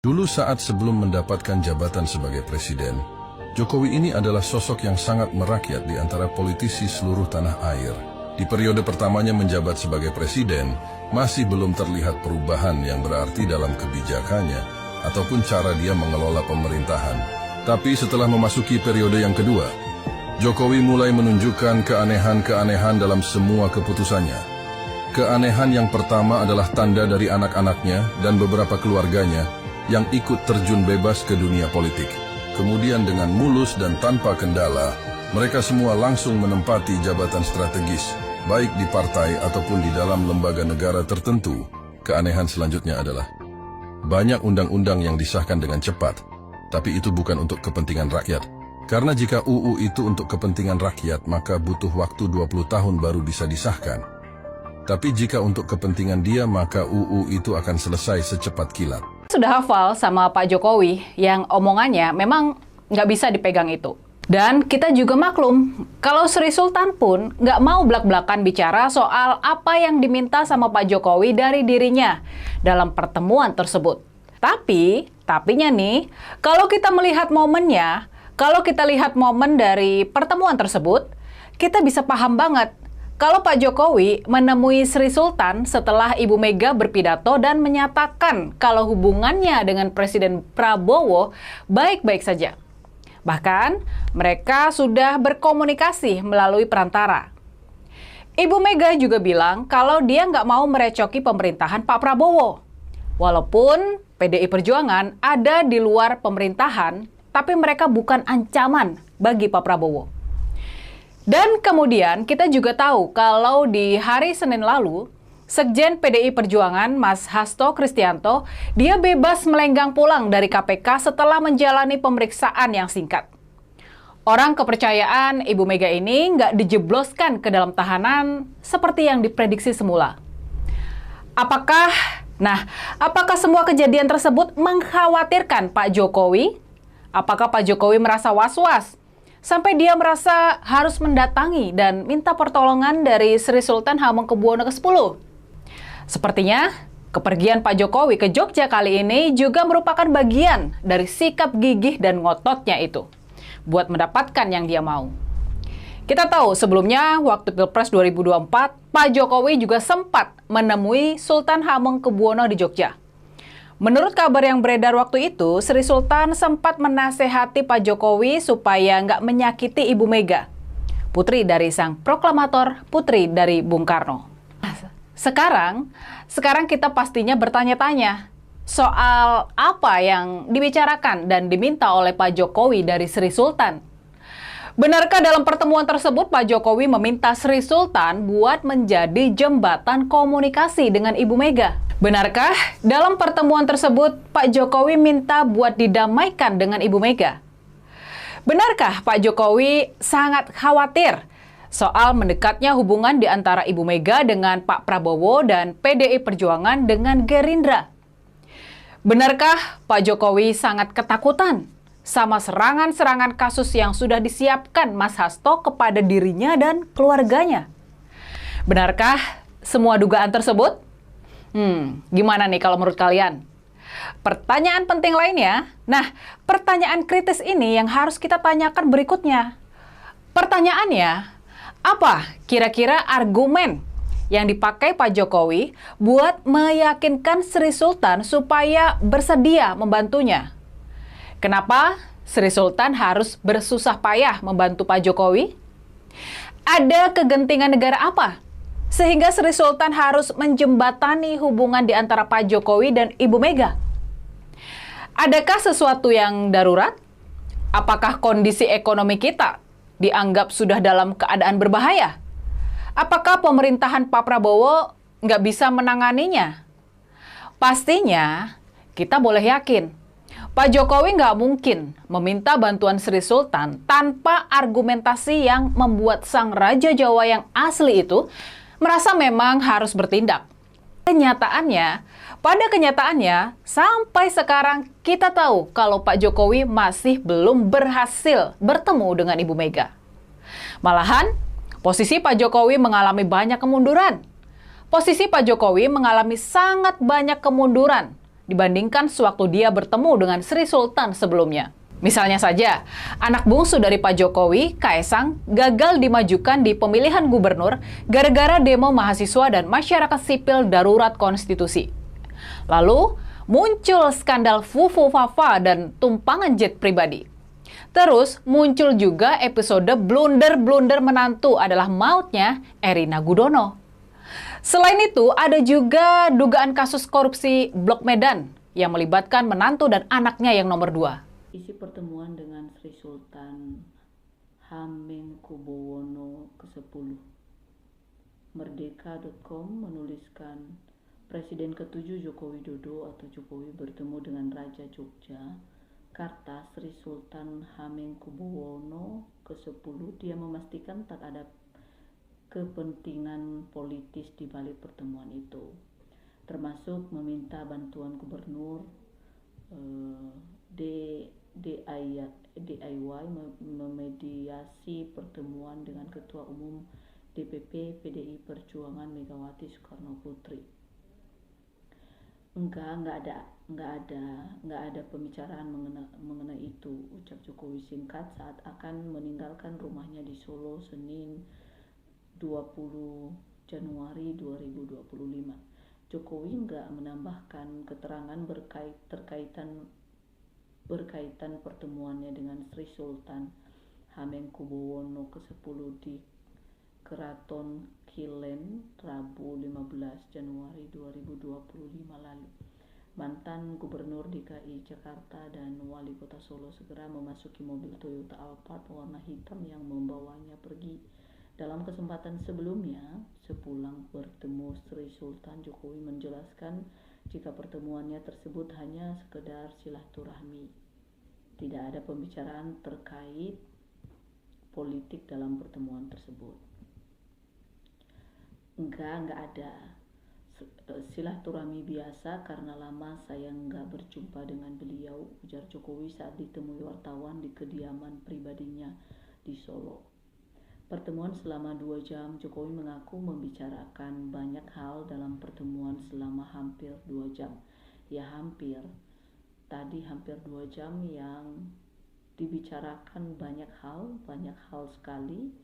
Dulu saat sebelum mendapatkan jabatan sebagai presiden, Jokowi ini adalah sosok yang sangat merakyat di antara politisi seluruh tanah air. Di periode pertamanya menjabat sebagai presiden, masih belum terlihat perubahan yang berarti dalam kebijakannya ataupun cara dia mengelola pemerintahan. Tapi setelah memasuki periode yang kedua, Jokowi mulai menunjukkan keanehan-keanehan dalam semua keputusannya. Keanehan yang pertama adalah tanda dari anak-anaknya dan beberapa keluarganya yang ikut terjun bebas ke dunia politik. Kemudian dengan mulus dan tanpa kendala, mereka semua langsung menempati jabatan strategis, baik di partai ataupun di dalam lembaga negara tertentu. Keanehan selanjutnya adalah banyak undang-undang yang disahkan dengan cepat, tapi itu bukan untuk kepentingan rakyat. Karena jika UU itu untuk kepentingan rakyat, maka butuh waktu 20 tahun baru bisa disahkan. Tapi jika untuk kepentingan dia, maka UU itu akan selesai secepat kilat. Sudah hafal sama Pak Jokowi yang omongannya memang nggak bisa dipegang itu. Dan kita juga maklum, kalau Sri Sultan pun nggak mau blak-blakan bicara soal apa yang diminta sama Pak Jokowi dari dirinya dalam pertemuan tersebut. Tapinya nih, kalau kita melihat momennya, kalau kita lihat momen dari pertemuan tersebut, kita bisa paham banget kalau Pak Jokowi menemui Sri Sultan setelah Ibu Mega berpidato dan menyatakan kalau hubungannya dengan Presiden Prabowo baik-baik saja. Bahkan, mereka sudah berkomunikasi melalui perantara. Ibu Mega juga bilang kalau dia nggak mau merecoki pemerintahan Pak Prabowo. Walaupun PDI Perjuangan ada di luar pemerintahan, tapi mereka bukan ancaman bagi Pak Prabowo. Dan kemudian kita juga tahu kalau di hari Senin lalu, Sekjen PDI Perjuangan Mas Hasto Kristianto, dia bebas melenggang pulang dari KPK setelah menjalani pemeriksaan yang singkat. Orang kepercayaan Ibu Mega ini nggak dijebloskan ke dalam tahanan seperti yang diprediksi semula. Apakah semua kejadian tersebut mengkhawatirkan Pak Jokowi? Apakah Pak Jokowi merasa was-was sampai dia merasa harus mendatangi dan minta pertolongan dari Sri Sultan Hamengkubuwono ke-10? Sepertinya, kepergian Pak Jokowi ke Jogja kali ini juga merupakan bagian dari sikap gigih dan ngototnya itu, buat mendapatkan yang dia mau. Kita tahu sebelumnya, waktu Pilpres 2024, Pak Jokowi juga sempat menemui Sultan Hamengkubuwono di Jogja. Menurut kabar yang beredar waktu itu, Sri Sultan sempat menasehati Pak Jokowi supaya nggak menyakiti Ibu Mega, putri dari sang proklamator, putri dari Bung Karno. Sekarang kita pastinya bertanya-tanya soal apa yang dibicarakan dan diminta oleh Pak Jokowi dari Sri Sultan. Benarkah dalam pertemuan tersebut Pak Jokowi meminta Sri Sultan buat menjadi jembatan komunikasi dengan Ibu Mega? Benarkah dalam pertemuan tersebut Pak Jokowi minta buat didamaikan dengan Ibu Mega? Benarkah Pak Jokowi sangat khawatir soal mendekatnya hubungan di antara Ibu Mega dengan Pak Prabowo dan PDI Perjuangan dengan Gerindra? Benarkah Pak Jokowi sangat ketakutan sama serangan-serangan kasus yang sudah disiapkan Mas Hasto kepada dirinya dan keluarganya? Benarkah semua dugaan tersebut? Gimana nih kalau menurut kalian? Pertanyaan penting lainnya, pertanyaan kritis ini yang harus kita tanyakan berikutnya. Pertanyaannya, apa kira-kira argumen yang dipakai Pak Jokowi buat meyakinkan Sri Sultan supaya bersedia membantunya? Kenapa Sri Sultan harus bersusah payah membantu Pak Jokowi? Ada kegentingan negara apa sehingga Sri Sultan harus menjembatani hubungan di antara Pak Jokowi dan Ibu Mega? Adakah sesuatu yang darurat? Apakah kondisi ekonomi kita dianggap sudah dalam keadaan berbahaya? Apakah pemerintahan Pak Prabowo nggak bisa menanganinya? Pastinya kita boleh yakin, Pak Jokowi nggak mungkin meminta bantuan Sri Sultan tanpa argumentasi yang membuat sang Raja Jawa yang asli itu merasa memang harus bertindak. Pada kenyataannya, sampai sekarang kita tahu kalau Pak Jokowi masih belum berhasil bertemu dengan Ibu Mega. Malahan, posisi Pak Jokowi mengalami banyak kemunduran. Posisi Pak Jokowi mengalami sangat banyak kemunduran dibandingkan sewaktu dia bertemu dengan Sri Sultan sebelumnya. Misalnya saja, anak bungsu dari Pak Jokowi, Kaesang, gagal dimajukan di pemilihan gubernur gara-gara demo mahasiswa dan masyarakat sipil darurat konstitusi. Lalu, muncul skandal Fufu Fafa dan tumpangan jet pribadi. Terus, muncul juga episode blunder-blunder menantu adalah mautnya Erina Gudono. Selain itu, ada juga dugaan kasus korupsi Blok Medan yang melibatkan menantu dan anaknya yang nomor 2. Isi pertemuan dengan Sri Sultan Hamengkubuwono ke-10. Merdeka.com menuliskan Presiden ke-7 Joko Widodo atau Jokowi bertemu dengan Raja Yogyakarta Sri Sultan Hamengkubuwono ke-10. Dia memastikan tak ada kepentingan politis di balik pertemuan itu, termasuk meminta bantuan gubernur DIY memediasi pertemuan dengan Ketua Umum DPP PDI Perjuangan Megawati Soekarno Putri. Enggak ada pembicaraan mengenai itu, ucap Jokowi singkat saat akan meninggalkan rumahnya di Solo Senin 20 Januari 2025. Jokowi enggak menambahkan keterangan berkaitan pertemuannya dengan Sri Sultan Hamengkubuwono ke-10 di Keraton Kilen Rabu 15 Januari 2025 lalu. Mantan Gubernur DKI Jakarta dan Wali Kota Solo segera memasuki mobil Toyota Alphard warna hitam yang membawanya pergi. Dalam kesempatan sebelumnya, sepulang bertemu Sri Sultan, Jokowi menjelaskan jika pertemuannya tersebut hanya sekedar silaturahmi. Tidak ada pembicaraan terkait politik dalam pertemuan tersebut. Enggak ada. Silaturahmi biasa karena lama saya enggak berjumpa dengan beliau, ujar Jokowi saat ditemui wartawan di kediaman pribadinya di Solo. Pertemuan selama 2 jam, Jokowi mengaku membicarakan banyak hal dalam pertemuan selama hampir 2 jam. Ya hampir 2 jam yang dibicarakan banyak hal sekali,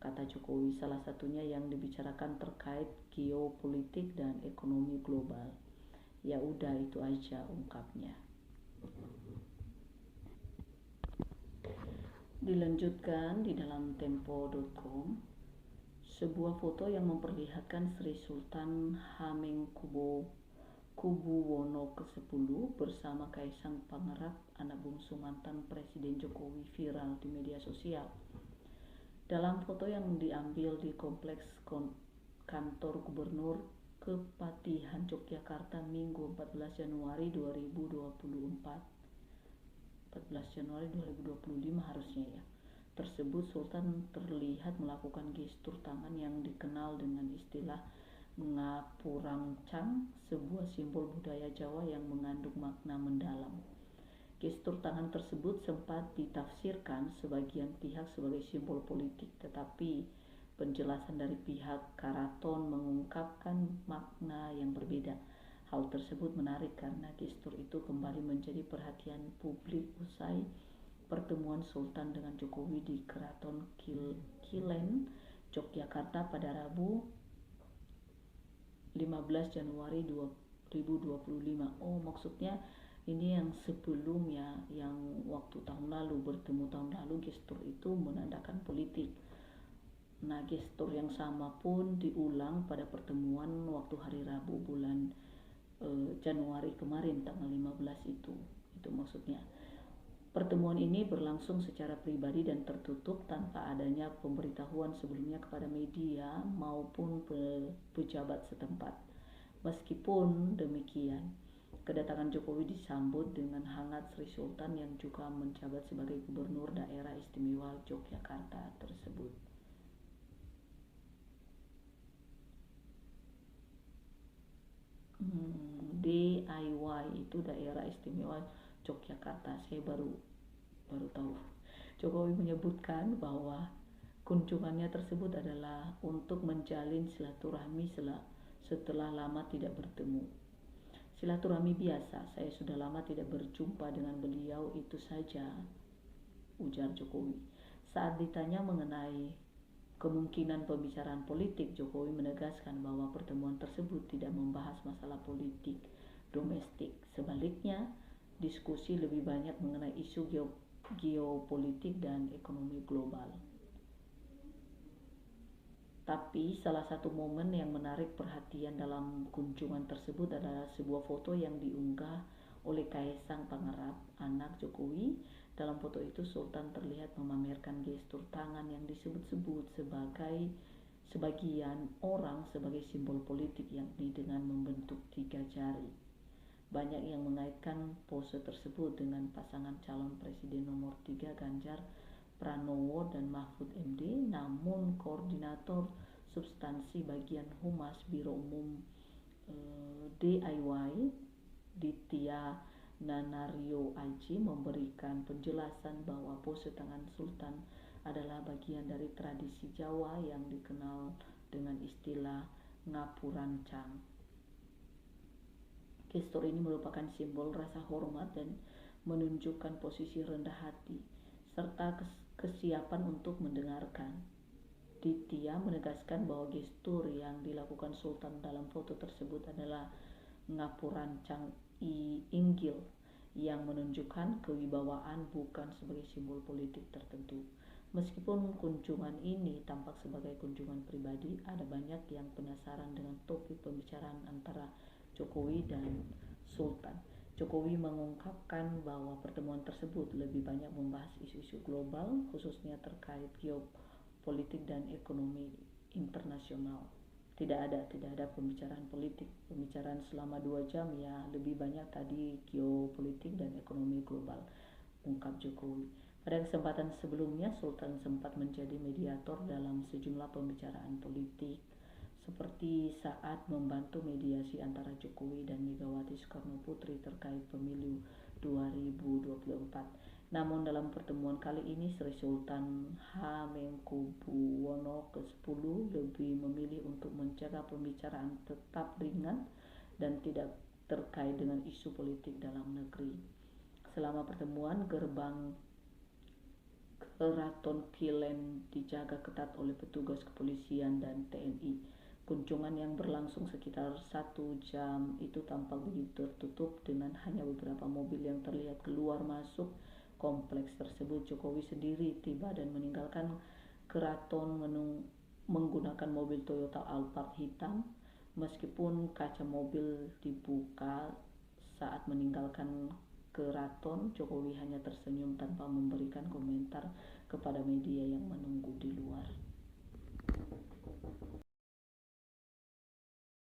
kata Jokowi. Salah satunya yang dibicarakan terkait geopolitik dan ekonomi global. Ya udah itu aja, ungkapnya. Dilanjutkan di dalam tempo.com, sebuah foto yang memperlihatkan Sri Sultan Hamengkubuwono ke-10 bersama Kaesang Pangarep, anak bungsu mantan Presiden Jokowi, viral di media sosial. Dalam foto yang diambil di kompleks kantor Gubernur Kepatihan Yogyakarta Minggu 14 Januari 2025 harusnya ya. Tersebut Sultan terlihat melakukan gestur tangan yang dikenal dengan istilah ngapurancang, sebuah simbol budaya Jawa yang mengandung makna mendalam. Gestur tangan tersebut sempat ditafsirkan sebagian pihak sebagai simbol politik, tetapi penjelasan dari pihak karaton mengungkapkan makna yang berbeda. Hal tersebut menarik karena gestur itu kembali menjadi perhatian publik usai pertemuan Sultan dengan Jokowi di Keraton Kilen, Yogyakarta pada Rabu 15 Januari 2025. Oh, maksudnya ini yang sebelumnya, yang waktu tahun lalu, bertemu tahun lalu, gestur itu menandakan politik. Nah, gestur yang sama pun diulang pada pertemuan waktu hari Rabu bulan Januari kemarin tanggal 15 itu maksudnya. Pertemuan ini berlangsung secara pribadi dan tertutup tanpa adanya pemberitahuan sebelumnya kepada media maupun pejabat setempat. Meskipun demikian, kedatangan Jokowi disambut dengan hangat Sri Sultan yang juga menjabat sebagai Gubernur Daerah Istimewa Yogyakarta tersebut. DIY itu Daerah Istimewa Yogyakarta. Saya baru tahu. Jokowi menyebutkan bahwa kunjungannya tersebut adalah untuk menjalin silaturahmi setelah lama tidak bertemu. Silaturahmi biasa, saya sudah lama tidak berjumpa dengan beliau, itu saja, ujar Jokowi. Saat ditanya mengenai kemungkinan pembicaraan politik, Jokowi menegaskan bahwa pertemuan tersebut tidak membahas masalah politik domestik. Sebaliknya, diskusi lebih banyak mengenai isu geopolitik dan ekonomi global. Tapi salah satu momen yang menarik perhatian dalam kunjungan tersebut adalah sebuah foto yang diunggah oleh Kaisang Pangarap, anak Jokowi. Dalam foto itu Sultan terlihat memamerkan gestur tangan yang disebut-sebut sebagian orang sebagai simbol politik, yakni dengan membentuk 3 jari. Banyak yang mengaitkan pose tersebut dengan pasangan calon presiden nomor 3 Ganjar Pranowo dan Mahfud MD, namun koordinator substansi bagian Humas Biro Umum DIY Ditya Nanario Aji memberikan penjelasan bahwa pose tangan Sultan adalah bagian dari tradisi Jawa yang dikenal dengan istilah ngapurancang. Gestur ini merupakan simbol rasa hormat dan menunjukkan posisi rendah hati serta kesiapan untuk mendengarkan. Ditya menegaskan bahwa gestur yang dilakukan Sultan dalam foto tersebut adalah ngapurancang inggil yang menunjukkan kewibawaan, bukan sebagai simbol politik tertentu. Meskipun kunjungan ini tampak sebagai kunjungan pribadi, ada banyak yang penasaran dengan topik pembicaraan antara Jokowi dan Sultan. Jokowi mengungkapkan bahwa pertemuan tersebut lebih banyak membahas isu-isu global, khususnya terkait geopolitik dan ekonomi internasional. Tidak ada pembicaraan politik. Pembicaraan selama 2 jam ya lebih banyak tadi geopolitik dan ekonomi global, ungkap Jokowi. Pada kesempatan sebelumnya, Sultan sempat menjadi mediator dalam sejumlah pembicaraan politik, seperti saat membantu mediasi antara Jokowi dan Megawati Soekarnoputri terkait pemilu 2024. Namun dalam pertemuan kali ini, Sri Sultan Hamengkubuwono ke-10 lebih memilih untuk menjaga pembicaraan tetap ringan dan tidak terkait dengan isu politik dalam negeri. Selama pertemuan, gerbang Keraton Kilen dijaga ketat oleh petugas kepolisian dan TNI. Kunjungan yang berlangsung sekitar 1 jam itu tampak begitu tertutup dengan hanya beberapa mobil yang terlihat keluar masuk kompleks tersebut. Jokowi sendiri tiba dan meninggalkan keraton menggunakan mobil Toyota Alphard hitam. Meskipun kaca mobil dibuka saat meninggalkan keraton, Jokowi hanya tersenyum tanpa memberikan komentar kepada media yang menunggu di luar.